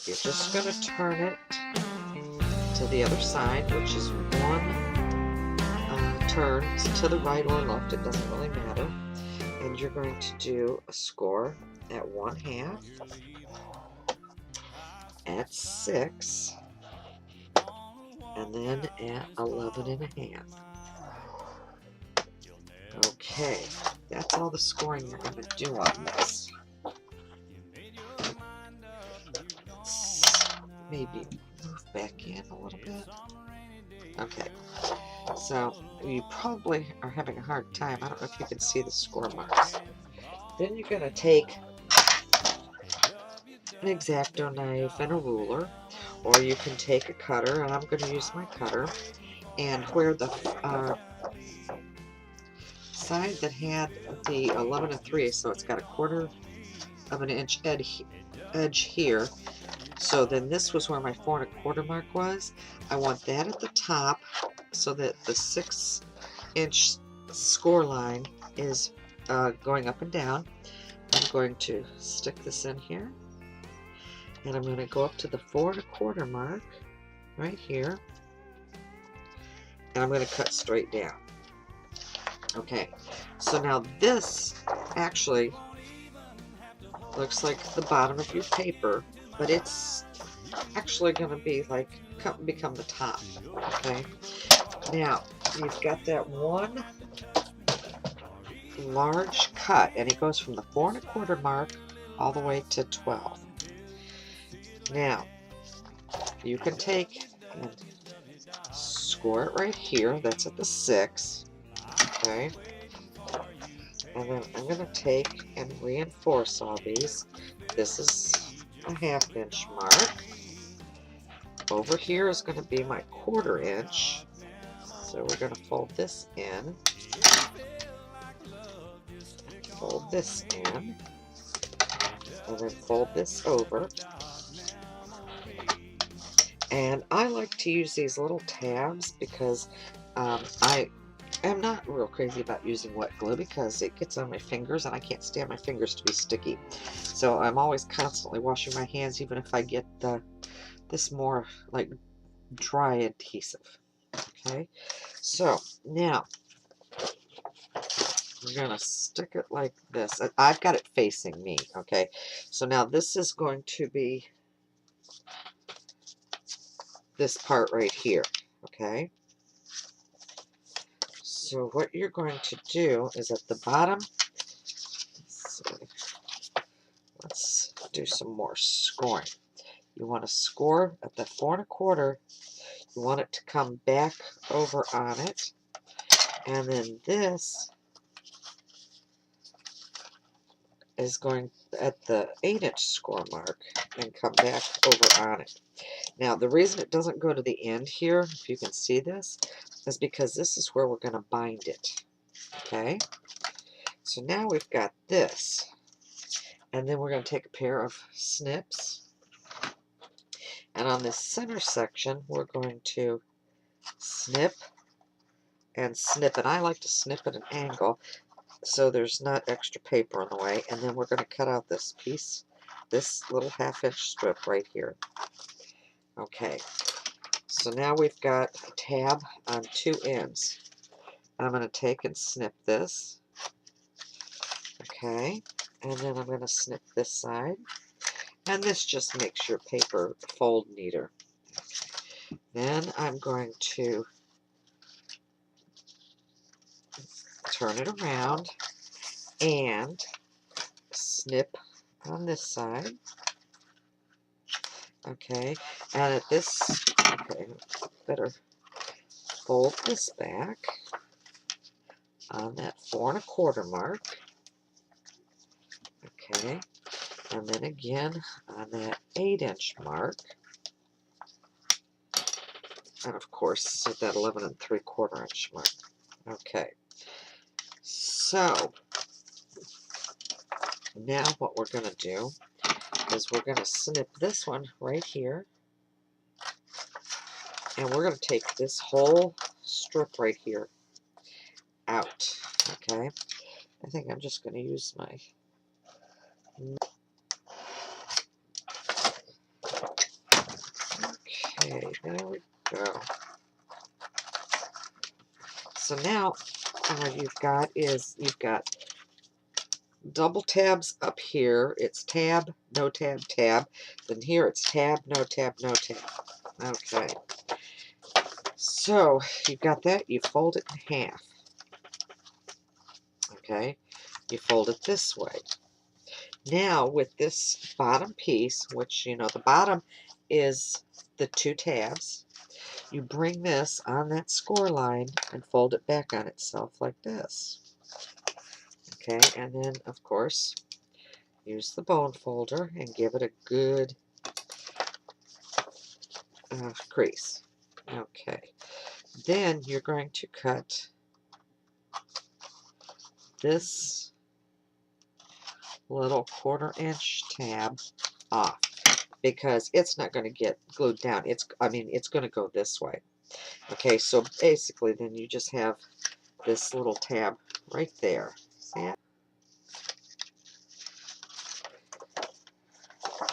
You're just going to turn it to the other side, which is one turn to the right or left, it doesn't really matter. And you're going to do a score at 1/2, at 6, and then at 11.5. Okay, that's all the scoring you're going to do on this. Let's maybe move back in a little bit. Okay, so you probably are having a hard time. I don't know if you can see the score marks. Then you're going to take an X-Acto knife and a ruler, or you can take a cutter, and I'm going to use my cutter, and where the side that had the 11 3, so it's got a 1/4 of an inch edge here. So then this was where my 4 1/4 mark was. I want that at the top so that the 6-inch score line is going up and down. I'm going to stick this in here, and I'm going to go up to the 4 1/4 mark right here, and I'm going to cut straight down. Okay, so now this actually looks like the bottom of your paper, but it's actually going to be like become the top. Okay, now you've got that one large cut, and it goes from the 4 1/4 mark all the way to 12. Now you can take and score it right here. That's at the 6. Okay, and then I'm going to take and reinforce all these. This is a 1/2 inch mark. Over here is going to be my 1/4 inch. So we're going to fold this in, fold this in, and then fold this over. And I like to use these little tabs because I am not real crazy about using wet glue because it gets on my fingers and I can't stand my fingers to be sticky. So I'm always constantly washing my hands, even if I get this more like dry adhesive. Okay, so now we're going to stick it like this. I've got it facing me. Okay, so now this is going to be this part right here. Okay, so what you're going to do is at the bottom, let's do some more scoring. You want to score at the 4 1/4. You want it to come back over on it, and then this is going at the 8-inch score mark and come back over on it. Now the reason it doesn't go to the end here, if you can see this, is because this is where we're going to bind it. Okay, so now we've got this, and then we're going to take a pair of snips, and on this center section we're going to snip and snip, and I like to snip at an angle so there's not extra paper in the way, and then we're going to cut out this piece, this little 1/2 inch strip right here. Okay, so now we've got a tab on 2 ends. I'm going to take and snip this. Okay, and then I'm going to snip this side, and this just makes your paper fold neater. Okay. Then I'm going to turn it around and snip on this side. Okay, and at this, okay, better fold this back on that 4 1/4 mark. Okay, and then again on that 8-inch mark, and of course at that 11 3/4 inch mark. Okay, so now what we're going to do is we're going to snip this one right here, and we're going to take this whole strip right here out. Okay, I think I'm just going to use my Okay, there we go. So now all you've got double tabs up here. It's tab, no tab, tab. Then here it's tab, no tab, no tab. Okay. So you've got that. You fold it in half. Okay. You fold it this way. Now with this bottom piece, which you know the bottom is the two tabs, you bring this on that score line and fold it back on itself like this. Okay, and then of course use the bone folder and give it a good crease. Okay, then you're going to cut this little 1/4 inch tab off because it's not going to get glued down. It's going to go this way. Okay, so basically then you just have this little tab right there. See it?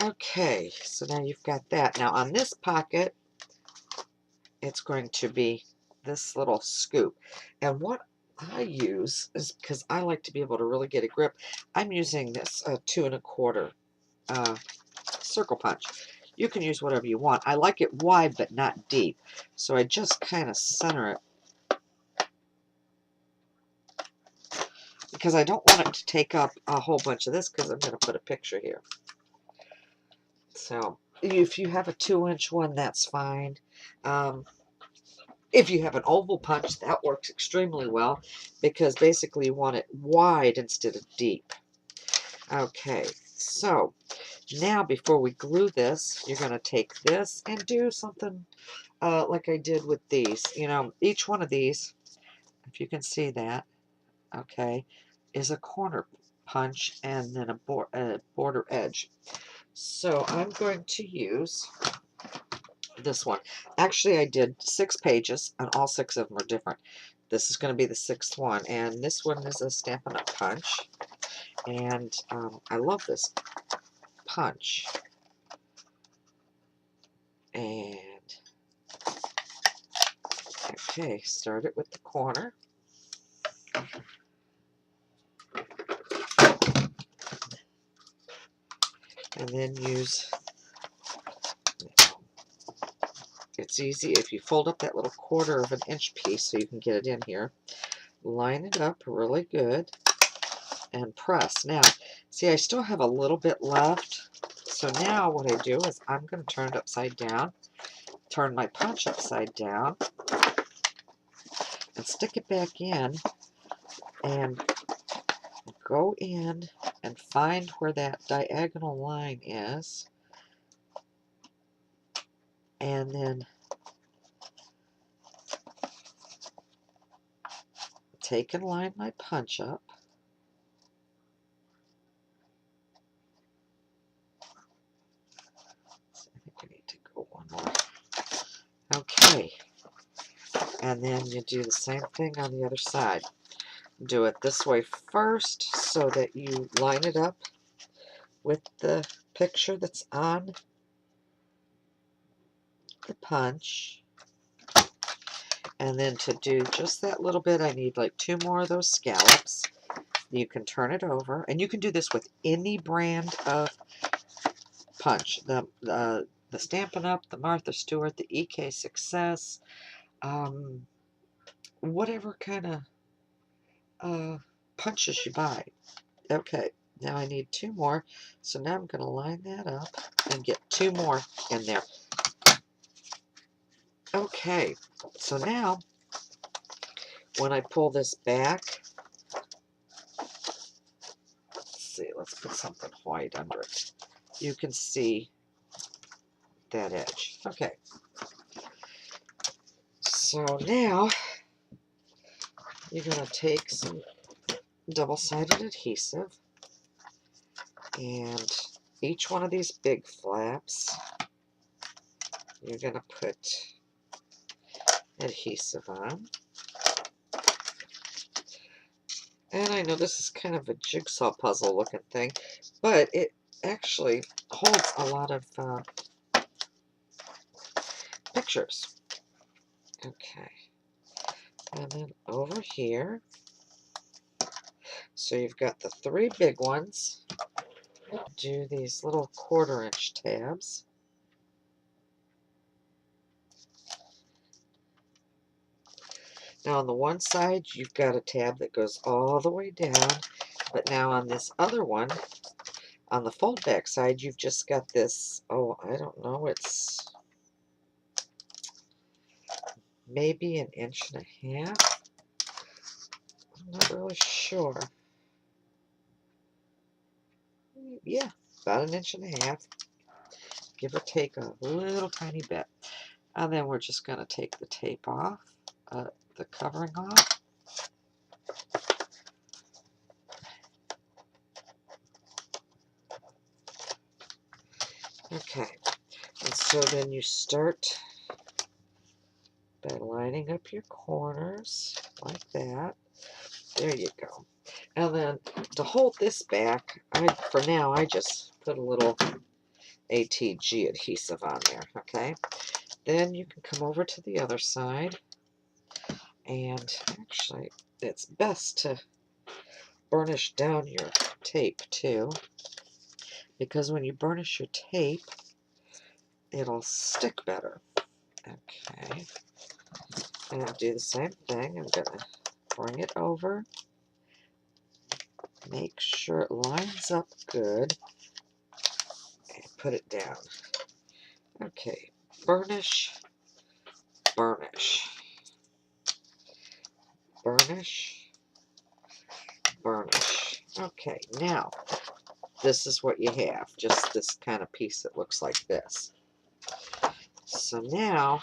Okay, so now you've got that. Now on this pocket, it's going to be this little scoop. And what I use is, because I like to be able to really get a grip, I'm using this 2 1/4 circle punch. You can use whatever you want. I like it wide but not deep. So I just kind of center it because I don't want it to take up a whole bunch of this because I'm going to put a picture here. So if you have a 2-inch one, that's fine. If you have an oval punch, that works extremely well because basically you want it wide instead of deep. Okay, so now before we glue this, you're going to take this and do something like I did with these. You know, each one of these, if you can see that, okay, is a corner punch and then a border edge. So I'm going to use this one. Actually, I did 6 pages, and all 6 of them are different. This is going to be the 6th one, and this one is a Stampin' Up! Punch. And I love this punch. And, okay, start it with the corner. And then use, it's easy if you fold up that little 1/4 inch piece so you can get it in here. Line it up really good and press. Now, see, I still have a little bit left. So now what I do is I'm going to turn it upside down, turn my punch upside down, and stick it back in, and go in and find where that diagonal line is, and then take and line my punch up. I think I need to go one more. Okay, and then you do the same thing on the other side. Do it this way first so that you line it up with the picture that's on the punch. And then to do just that little bit, I need like 2 more of those scallops. You can turn it over, and you can do this with any brand of punch. The Stampin' Up!, the Martha Stewart, the EK Success, whatever kind of punches you buy. Okay, now I need 2 more, so now I'm going to line that up and get 2 more in there. Okay, so now when I pull this back, let's see, let's put something white under it. You can see that edge. Okay, so now you're going to take some double-sided adhesive, and each one of these big flaps you're going to put adhesive on. And I know this is kind of a jigsaw puzzle looking thing, but it actually holds a lot of pictures. Okay. And then over here, so you've got the 3 big ones. Do these little 1/4" tabs. Now on the one side, you've got a tab that goes all the way down, but now on this other one, on the fold back side, you've just got this, oh, I don't know, it's maybe 1.5 inches. I'm not really sure. Yeah, about 1.5 inches, give or take a little tiny bit. And then we're just going to take the tape off, the covering off. Okay, and so then you start by lining up your corners like that. There you go. And then to hold this back, for now, I just put a little ATG adhesive on there, okay? Then you can come over to the other side, and actually, it's best to burnish down your tape too, because when you burnish your tape, it'll stick better. Okay, and I'll do the same thing. I'm going to bring it over, make sure it lines up good, and put it down. Okay, burnish, burnish, burnish, burnish. Okay, now this is what you have, just this kind of piece that looks like this. So now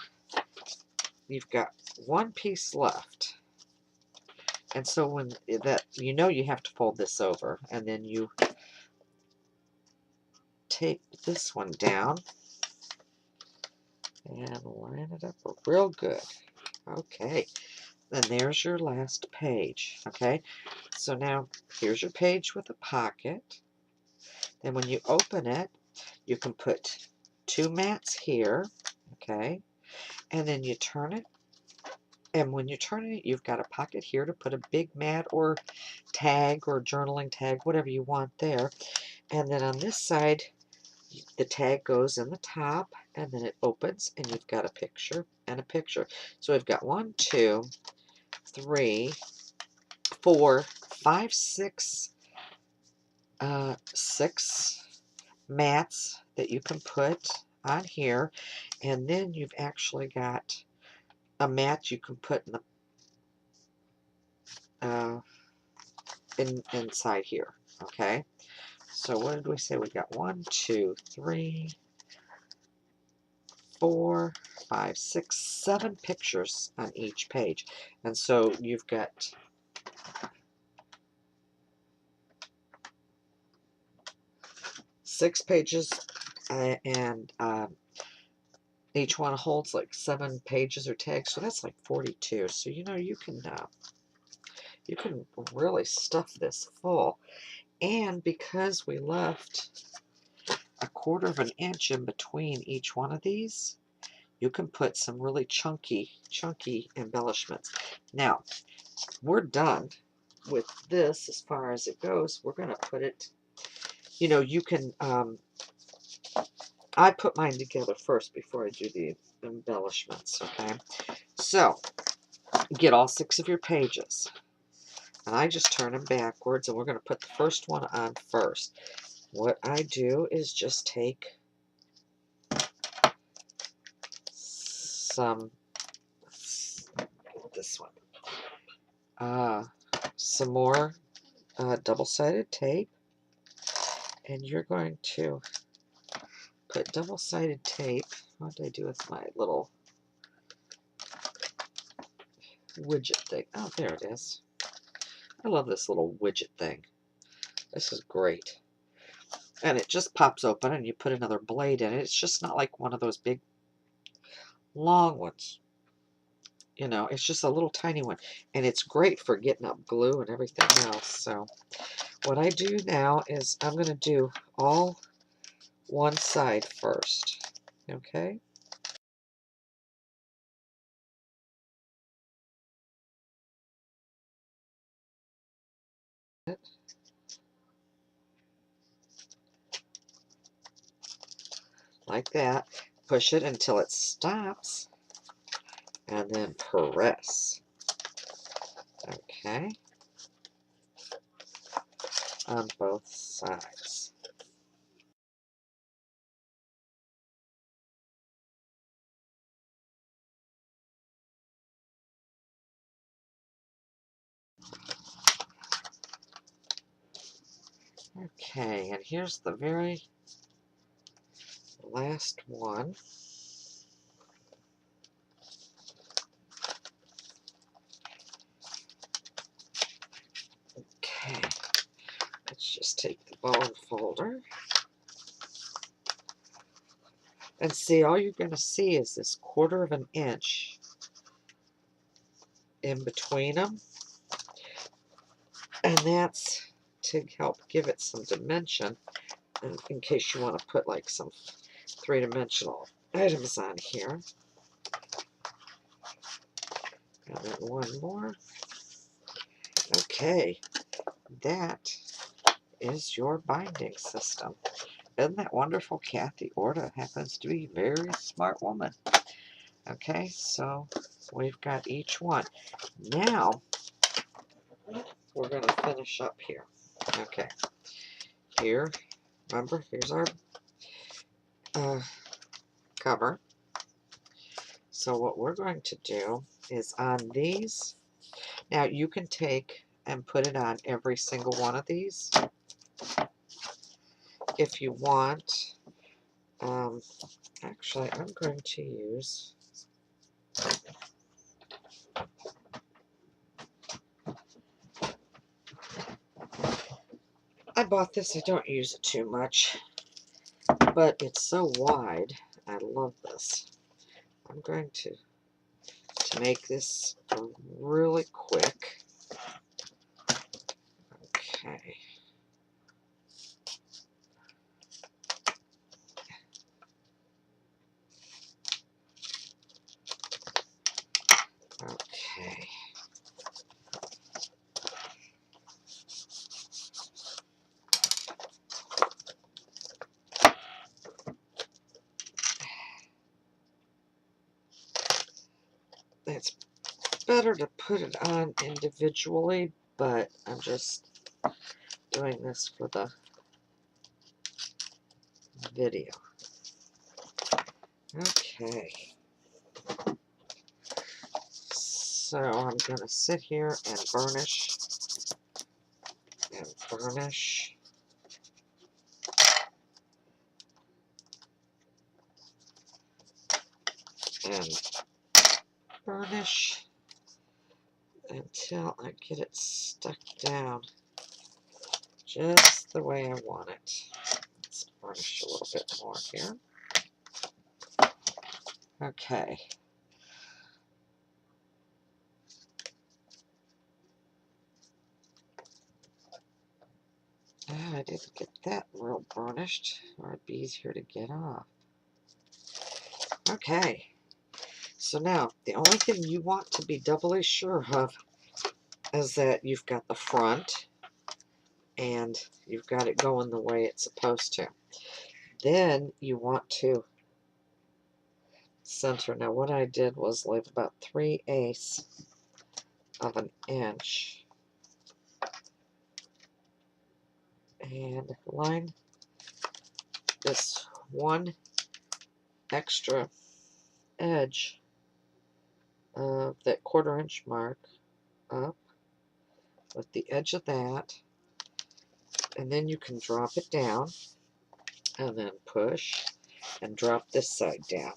you've got one piece left. And so when that, you know, you have to fold this over, and then you tape this one down and line it up real good. Okay, then there's your last page. Okay, so now here's your page with a pocket. Then when you open it, you can put 2 mats here, okay, and then you turn it, and when you're turning it, you've got a pocket here to put a big mat or tag or journaling tag, whatever you want there. And then on this side, the tag goes in the top, and then it opens, and you've got a picture and a picture. So we've got 1, 2, 3, 4, 5, 6, 6 mats that you can put on here, and then you've actually got a mat you can put in the inside here. Okay, so what did we say? We got 1, 2, 3, 4, 5, 6, 7 pictures on each page, and so you've got 6 pages, and each one holds like 7 pages or tags, so that's like 42. So you know you can really stuff this full, and because we left a 1/4 inch in between each one of these, you can put some really chunky embellishments. Now, we're done with this as far as it goes. We're going to put it, you know, you can, I put mine together first before I do the embellishments, okay? So, get all 6 of your pages, and I just turn them backwards, and we're going to put the first one on first. What I do is just take some, this one, some more double-sided tape, and you're going to put double-sided tape. What did I do with my little widget thing? Oh, there it is. I love this little widget thing. This is great. And it just pops open and you put another blade in it. It's just not like one of those big long ones. You know, it's just a little tiny one. And it's great for getting up glue and everything else. So what I do now is I'm going to do all one side first. Okay? like that. Push it until it stops, and then press. Okay, on both sides. Okay, and here's the very last one. Okay, let's just take the bone folder. And see, all you're going to see is this 1/4 of an inch in between them. And that's to help give it some dimension, in case you want to put like some 3-dimensional items on here. And then one more. Okay, that is your binding system. Isn't that wonderful? Kathy Orta happens to be a very smart woman. Okay, so we've got each one. Now, we're going to finish up here. Okay, here, remember, here's our cover. So what we're going to do is on these, now you can take and put it on every single one of these if you want. Actually, I'm going to use I bought this, I don't use it too much, but it's so wide. I love this. I'm going to make this really quick. Okay. Okay. It's better to put it on individually, but I'm just doing this for the video. Okay. So I'm going to sit here and burnish and burnish. And burnish until I get it stuck down just the way I want it. Let's burnish a little bit more here. Okay. I didn't get that real burnished, or it'd be easier to get off. Okay. So now, the only thing you want to be doubly sure of is that you've got the front and you've got it going the way it's supposed to. Then you want to center. Now what I did was leave about 3/8 of an inch and line this one extra edge of that 1/4 inch mark up with the edge of that, and then you can drop it down and then push and drop this side down.